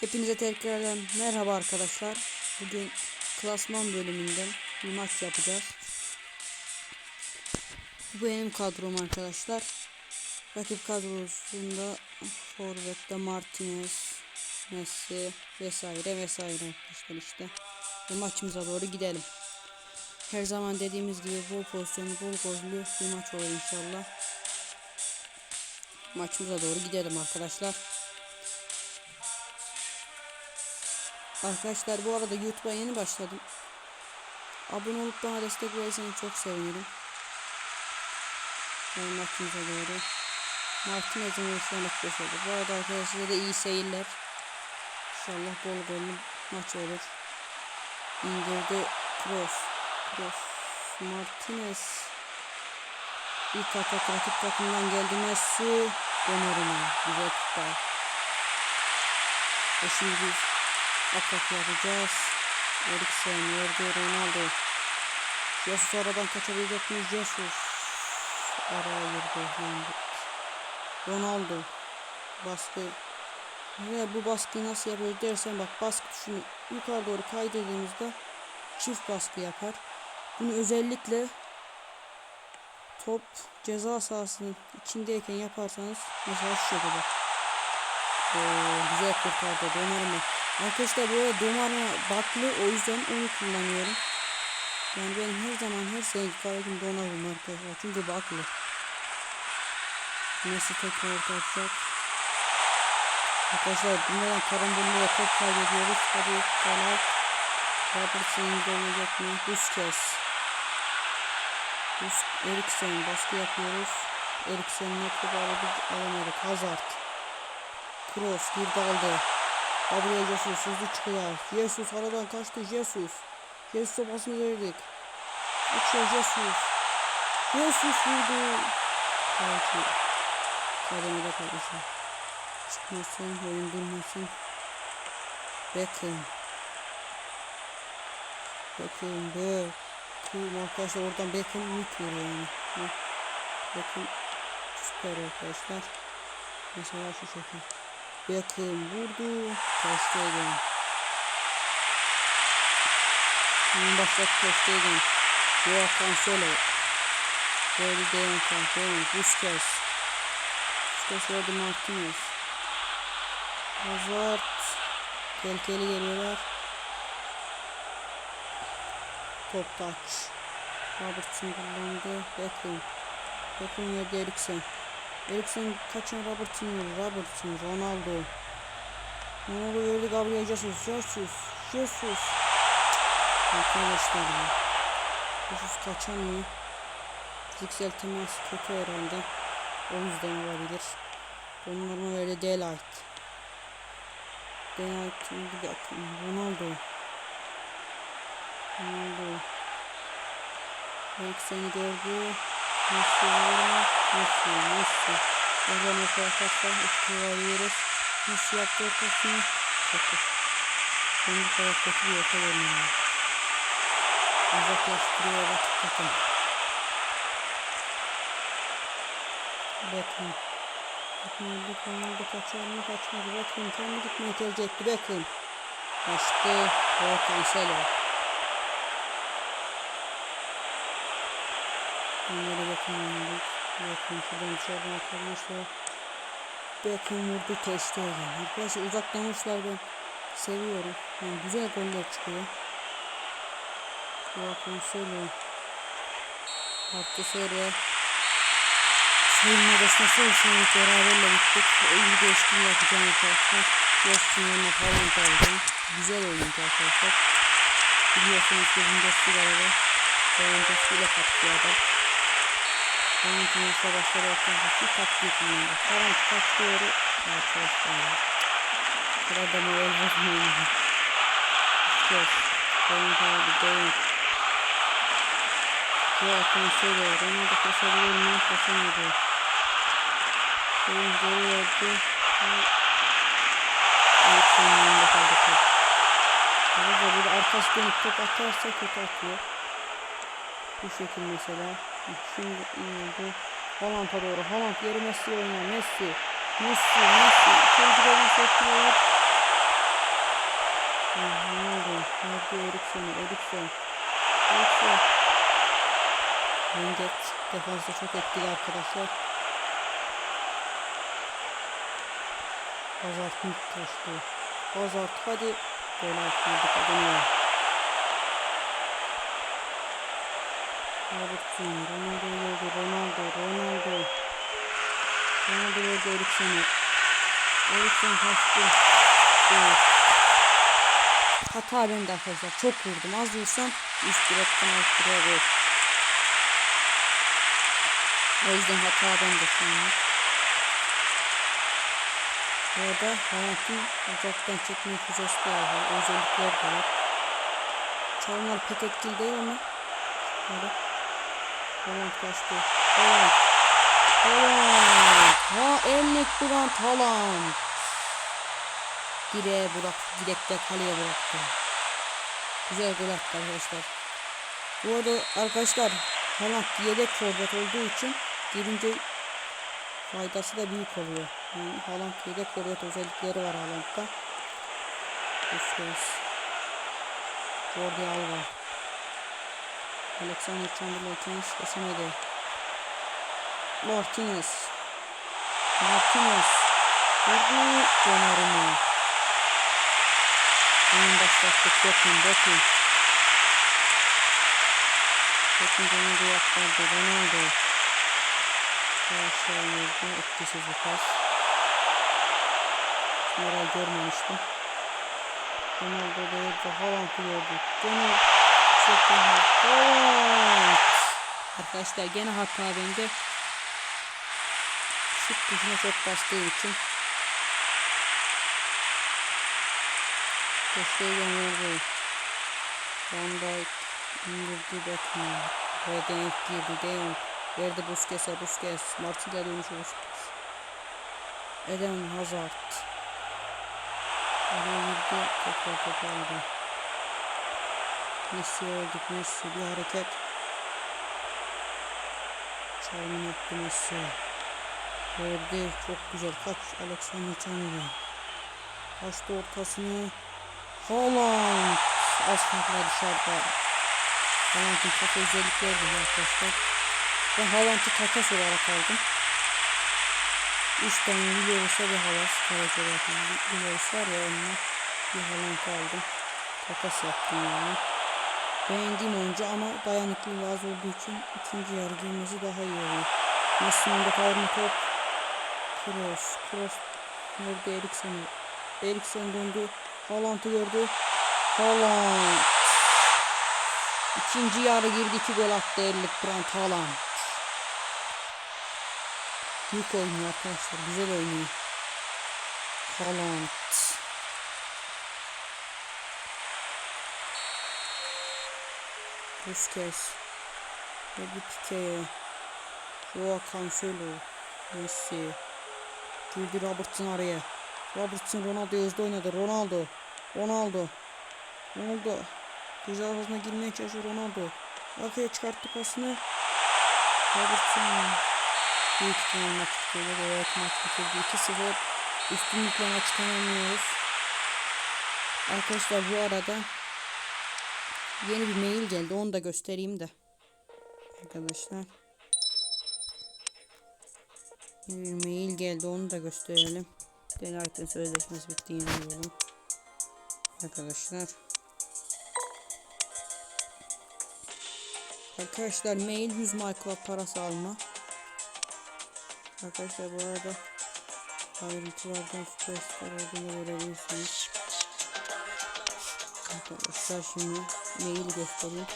Hepinize tekrardan merhaba arkadaşlar. Bugün klasman bölümünden bir maç yapacağız. Bu benim kadrom arkadaşlar. Rakip kadrosunda forvette Martinez, Messi vesaire arkadaşlar işte. Ve maçımıza doğru gidelim. Her zaman dediğimiz gibi bol pozisyonlu, bol gollü bir maç olur inşallah. Maçımıza doğru gidelim arkadaşlar. Arkadaşlar bu arada YouTube'a yeni başladım. Abone olup bana destek verirseniz çok sevinirim. Maçımıza doğru. Martinez'in vuruşlarına başladı. Bu arada arkadaşlar da iyi seyirler. İnşallah bol gollü maç olur. İndirdi Kroos. Martinez. İlk atak rakip takımdan geldi Messi. Donnarumma. Güzel tutar. Şimdi biz atak yapacağız. Eriksen verdi Ronaldo. Jesus aradan kaçabilecek mi? Jesus araya girdi. Ronaldo baskı. Ve bu baskıyı nasıl yapıyoruz dersen bak, baskı tuşunu yukarı doğru kaydırdığımızda çift baskı yapar. Bunu özellikle top ceza sahasının içindeyken yaparsanız mesela şu şekilde. Güzel kurtardı Donnarumma. Arkadaşlar bu arada Donnarumma baklı, o yüzden onu kullanıyorum. Yani ben her zaman her sene kalbim Donnarumma arkadaşlar, çünkü baklı. Messi tekrar orta atacak. Arkadaşlar bunlardan karambolüyle top kaybediyoruz. Hadi Galat. Robertson'u dönecek mi? Busquets. Eriksen baskı yapıyoruz. Eriksen'le top alamadık. Hazard. Kroos girdi aldı. Gabriel Jesus hızlı çıkıyor. Jesus aradan kaçtı. Jesus'a basını verdik. Uçuyor Jesus. Jesus vurdu. Kademede kardeşim. Çıkmasın, oyun durmasın. Beckham. Arkadaşlar oradan Beckham mut veriyor yani. Beckham süper arkadaşlar. Mesela şu şekilde. Beckham vurdu. Ter Stegen. Şimdi başladı Ter Stegen. Joao Cancelo. Böyle Dejan Cancelo. Busquets verdi Martinez. Hazard. Tehlikeli geliyorlar. Top touch. Robertson kullandı. Beckham verdi Eriksen. Eriksen kaçan Robertson Ronaldo verdi Gabriel Jesus. Arkadaşlar Jesus kaçamıyor. Fiziksel temas kötü herhalde. O yüzden olabilir. Onlarına verdi Delight. Bir dakika. Ronaldo. Eriksen'i gördü. Messi. Oradan ortaya kaçsa etkileyebiliriz. Messi yaptı ortasını. Kötü. Ben bu kadar kötü bir orta vermiyorum. Uzaklaştırıyor rakip takım. Beckham kaçmadı. Beckham kendi gitmeyi tercih etti. Beckham kaçtı. Cancelo. Bunları Beckham şuradan dışarıdan atabilirse. Beckham vurdu, Ter Stegen. Arkadaşlar uzaktan vuruşlar ben seviyorum. Yani güzel goller çıkıyor. Cancelo. Hatta seriye soyunma odasına beraberle gittik. İyi bir değişiklik yapacağım arkadaşlar. Yos'un yanına falan alacağım. Güzel oyuncu arkadaşlar. Biliyorsunuz ki Bundesliga ile Bundesliga kaptı adam. Bundesliga başları arkadaşlar şu taktiği kullandı. Karanlık kaçıyor arkadaşlar. Sırada mı olmaz. İşte Deyim. Joao Cancelo. Ronaldo koşabilir mi? Koşamadı. Deyim geri verdi. Eriksen'in yanında kaldı top. Burada arkası dönüp top atarsa kötü atıyor. Bu şekil mesela. Şimdi iyi oldu. Haaland'a doğru. Haaland yeri Messi oynar. Messi. İçeri girebilse etkiler. Ronaldo. Nerede Eriksen. Menget defansta çok etkili arkadaşlar. Hazard mı koştu? Hazard hadi. Böyle atladık adını. Robertson, Ronaldo verdi Eriksen'e. Eriksen kaçtı. Hata bende arkadaşlar. Çok vurdum. Az vursam üst direkten alt direğe gol. O yüzden hata bende şu an. Bu arada Haaland'ın uzaktan çekme füzesi de var. Özellikler de var. Çalmalar pek etkili değil ama. Hadi. Haaland kaçtı. Haaland. Erling Brand Haaland. Direğe bıraktı. Direkte kaleye bıraktı. Güzel gol attı arkadaşlar. Bu arada arkadaşlar Haaland yedek forvet olduğu için girince faydası da büyük oluyor. Yani Haaland yedek forvet özellikleri var Haaland'da. Busquets. Jordi Alba. Alexander Chamberlain kesemedi. Martinez. Verdi Donnarumma. Hemen başlattık. Bakın. Ronaldo'yu aktardı. Ronaldo. Aşağı verdi. Etkisiz bir pas. Orayı görmemiştim. Ronaldo da Haaland'ı gördük. Gene Haaland. Arkadaşlar gene hata bende. Şut tuşuna çok bastığı için. Köşeye gönderdi. Van Dijk indirdi Beckham. Redden girdi. De Jong verdi Busquets'e. Martinez'e dönüşü Busquets. Eden Hazard. Oraya girdi. Tekrar toparladı. Messi'ye gitmesi bir hareket. Çalımını etti Messi. Verdi. Çok güzel. Kaç Alexander Chamberlain. Açtı ortasını. Haaland. Az farkla dışarıda. Haaland'ın kafa özellikleri de arkadaşlar. Ben Haaland'ı takas olarak aldım. 3 tane Villarreal'sa bir Haaland. Kaleci olarak Villarreal var ya, onunla bir Haaland aldım. Takas yaptım yani. Beğendiğim oyuncu ama dayanıklılığı az olduğu için ikinci yarı girmesi daha iyi oluyor. Messi'nin de kavurma top. Kroos. Nerede Eriksen'e? Eriksen döndü. Haaland'ı gördü. Haaland. İkinci yarı girdi. 2 gol attı Erling Brand Haaland. Büyük oynuyor arkadaşlar. Güzel oynuyor. Haaland. Busquets. Verdi Pique'ye. Joao Cancelo. Messi. Girdi Robertson araya. Ronaldo'ya hızlı oynadı. Ronaldo. Ceza sahasına girmeye çalışıyor Ronaldo. Arkaya çıkarttı pasını. Robertson. Büyük ihtimalle maç bitiyor. Evet, maç bitirdi. 2-0. Üstünlükle maçı tamamlıyoruz. Arkadaşlar bu arada yeni bir mail geldi. Onu da göstereyim de. Arkadaşlar. Yeni bir mail geldi. Onu da gösterelim. Deneyetten sözleşmesi bittiğini diyelim. Arkadaşlar mail 100 marka parası alma. Arkadaşlar bu arada ayrıntılardan süperstar olduğunu görebilirsiniz. Arkadaşlar şimdi maili göstereyim.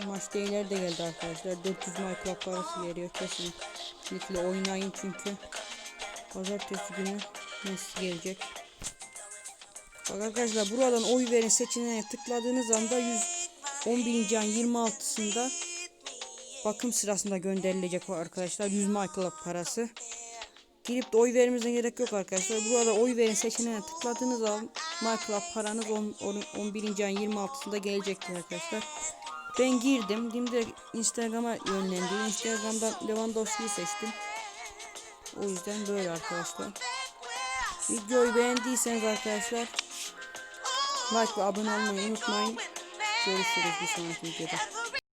Maç değerleri de geldi arkadaşlar. 400 marka parası veriyor. Kesinlikle oynayın çünkü pazartesi günü Messi gelecek. Bak arkadaşlar, buradan oy verin seçeneğine tıkladığınız anda 11. ayın 26'sında bakım sırasında gönderilecek o arkadaşlar 100 marka parası. Girip de oy vermenize gerek yok arkadaşlar. Burada oy verin seçeneğine tıkladığınız zaman marka paranız 11. ayın 26'sında gelecektir arkadaşlar. Ben girdim. Şimdi Instagram'a yönlendim. Instagram'dan Lewandowski'yi seçtim. O yüzden böyle arkadaşlar. Videoyu beğendiyseniz arkadaşlar Like ve abone olmayı unutmayın. Görüşürüz bir sonraki videoda.